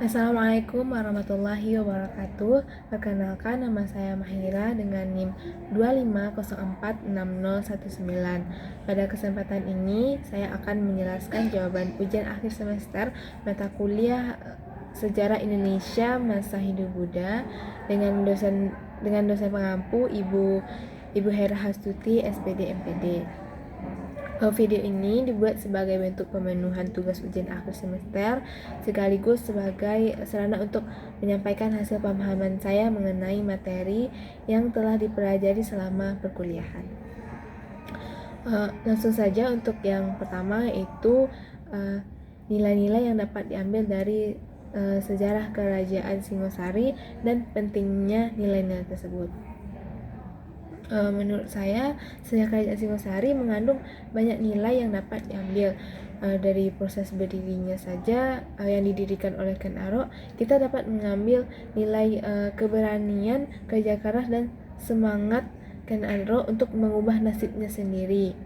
Assalamualaikum warahmatullahi wabarakatuh. Perkenalkan, nama saya Mahira dengan NIM 2504619. Pada kesempatan ini saya akan menjelaskan jawaban ujian akhir semester mata kuliah Sejarah Indonesia Masa Hindu Buddha dengan dosen pengampu Ibu Hera Hastuti SPD MPD. Video ini dibuat sebagai bentuk pemenuhan tugas ujian akhir semester sekaligus sebagai sarana untuk menyampaikan hasil pemahaman saya mengenai materi yang telah dipelajari selama perkuliahan. Langsung saja untuk yang pertama, yaitu nilai-nilai yang dapat diambil dari sejarah Kerajaan Singosari dan pentingnya nilai-nilai tersebut. Menurut saya, sejarah Kerajaan Singosari mengandung banyak nilai yang dapat diambil. Dari proses berdirinya saja yang didirikan oleh Ken Arok, kita dapat mengambil nilai keberanian, kerja keras, dan semangat Ken Arok untuk mengubah nasibnya sendiri.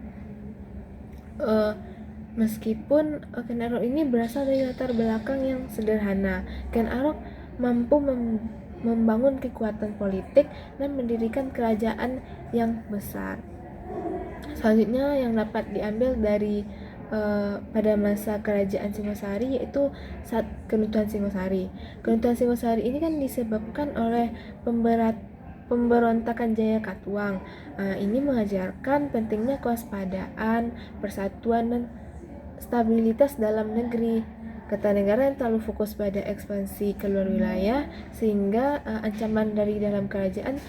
Meskipun Ken Arok ini berasal dari latar belakang yang sederhana, Ken Arok mampu membangun kekuatan politik dan mendirikan kerajaan yang besar. Selanjutnya yang dapat diambil dari pada masa kerajaan Singosari, yaitu saat Kenuntuhan Singosari. Kenuntuhan Singosari ini kan disebabkan oleh pemberontakan Jaya Katuang. Ini mengajarkan pentingnya kewaspadaan, persatuan, dan stabilitas dalam negeri. Kertanegara terlalu fokus pada ekspansi keluar wilayah sehingga ancaman dari dalam kerajaan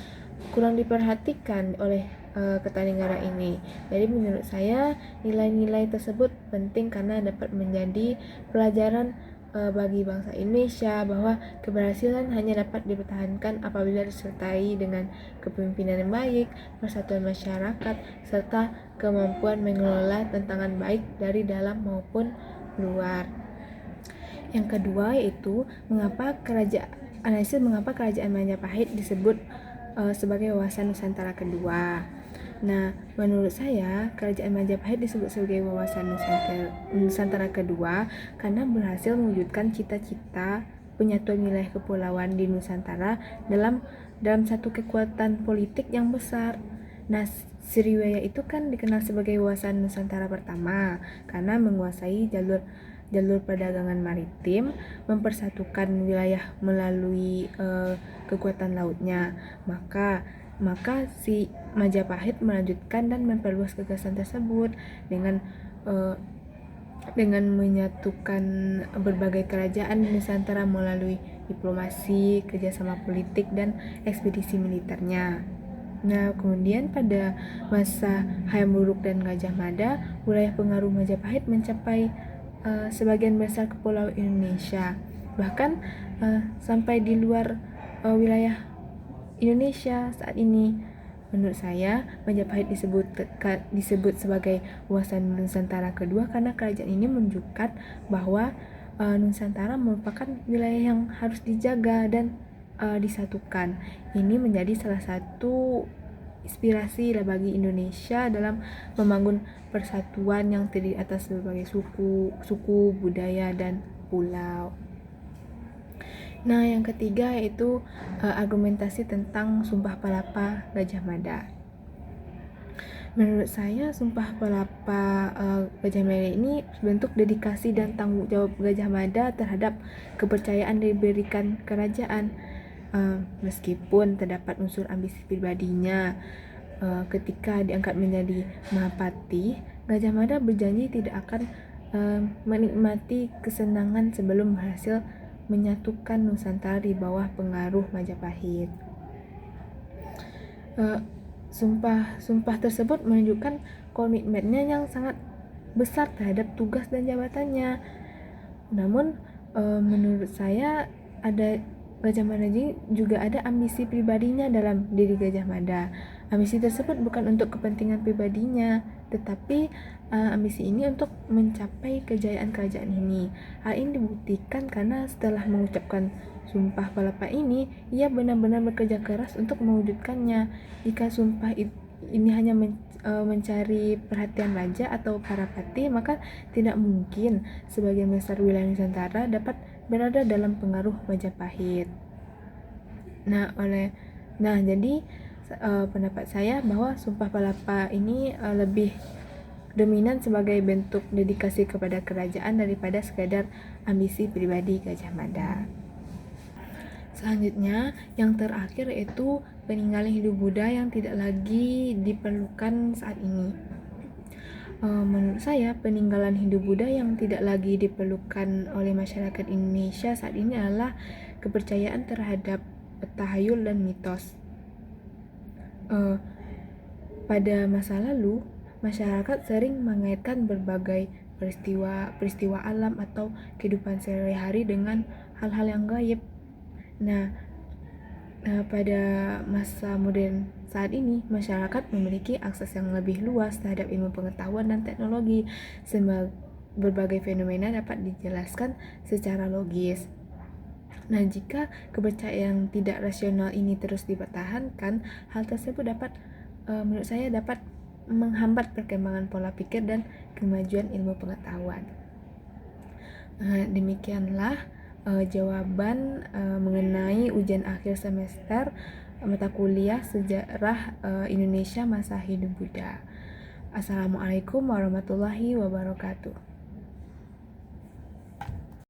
kurang diperhatikan oleh Kertanegara ini. Jadi menurut saya nilai-nilai tersebut penting karena dapat menjadi pelajaran bagi bangsa Indonesia bahwa keberhasilan hanya dapat dipertahankan apabila disertai dengan kepemimpinan yang baik, persatuan masyarakat, serta kemampuan mengelola tantangan baik dari dalam maupun luar. Yang kedua yaitu mengapa kerajaan Majapahit disebut sebagai wawasan Nusantara kedua. Nah, menurut saya kerajaan Majapahit disebut sebagai wawasan Nusantara kedua karena berhasil mewujudkan cita-cita penyatuan wilayah kepulauan di Nusantara dalam satu kekuatan politik yang besar. Nah, Sriwijaya itu kan dikenal sebagai wawasan Nusantara pertama karena menguasai jalur perdagangan maritim, mempersatukan wilayah melalui kekuatan lautnya. Maka si Majapahit melanjutkan dan memperluas gagasan tersebut dengan menyatukan berbagai kerajaan di Nusantara melalui diplomasi, kerjasama politik, dan ekspedisi militernya. Nah, kemudian pada masa Hayam Wuruk dan Gajah Mada, wilayah pengaruh Majapahit mencapai sebagian besar kepulauan Indonesia, bahkan sampai di luar wilayah Indonesia saat ini. Menurut saya, Majapahit disebut sebagai wawasan Nusantara kedua karena kerajaan ini menunjukkan bahwa Nusantara merupakan wilayah yang harus dijaga dan disatukan. Ini menjadi salah satu inspirasi bagi Indonesia dalam membangun persatuan yang terdiri atas berbagai suku, budaya, dan pulau. Nah, yang ketiga yaitu argumentasi tentang Sumpah Palapa Gajah Mada. Menurut saya Sumpah Palapa Gajah Mada ini bentuk dedikasi dan tanggung jawab Gajah Mada terhadap kepercayaan diberikan kerajaan. Meskipun terdapat unsur ambisi pribadinya, ketika diangkat menjadi Mahapati, Gajah Mada berjanji tidak akan menikmati kesenangan sebelum berhasil menyatukan Nusantara di bawah pengaruh Majapahit. Sumpah tersebut menunjukkan komitmennya yang sangat besar terhadap tugas dan jabatannya. Namun menurut saya Gajah Mada juga ada ambisi pribadinya dalam diri Gajah Mada. Ambisi tersebut bukan untuk kepentingan pribadinya, tetapi ambisi ini untuk mencapai kejayaan kerajaan ini. Hal ini dibuktikan karena setelah mengucapkan Sumpah Palapa ini, ia benar-benar bekerja keras untuk mewujudkannya. Jika sumpah ini hanya mencari perhatian raja atau para patih, maka tidak mungkin sebagian besar wilayah Nusantara dapat berada dalam pengaruh Majapahit. Jadi pendapat saya bahwa Sumpah Palapa ini lebih dominan sebagai bentuk dedikasi kepada kerajaan daripada sekadar ambisi pribadi Gajah Mada. Selanjutnya, yang terakhir yaitu peninggalan hidup Buddha yang tidak lagi diperlukan saat ini. Menurut saya, peninggalan hidup Buddha yang tidak lagi diperlukan oleh masyarakat Indonesia saat ini adalah kepercayaan terhadap tahayul dan mitos. Pada masa lalu, masyarakat sering mengaitkan berbagai peristiwa alam atau kehidupan sehari-hari dengan hal-hal yang gaib. Pada masa modern saat ini, masyarakat memiliki akses yang lebih luas terhadap ilmu pengetahuan dan teknologi, sehingga berbagai fenomena dapat dijelaskan secara logis. Jika kepercayaan tidak rasional ini terus dipertahankan, hal tersebut menurut saya dapat menghambat perkembangan pola pikir dan kemajuan ilmu pengetahuan. Demikianlah jawaban mengenai ujian akhir semester mata kuliah Sejarah Indonesia Masa Hidup Buddha. Assalamualaikum warahmatullahi wabarakatuh.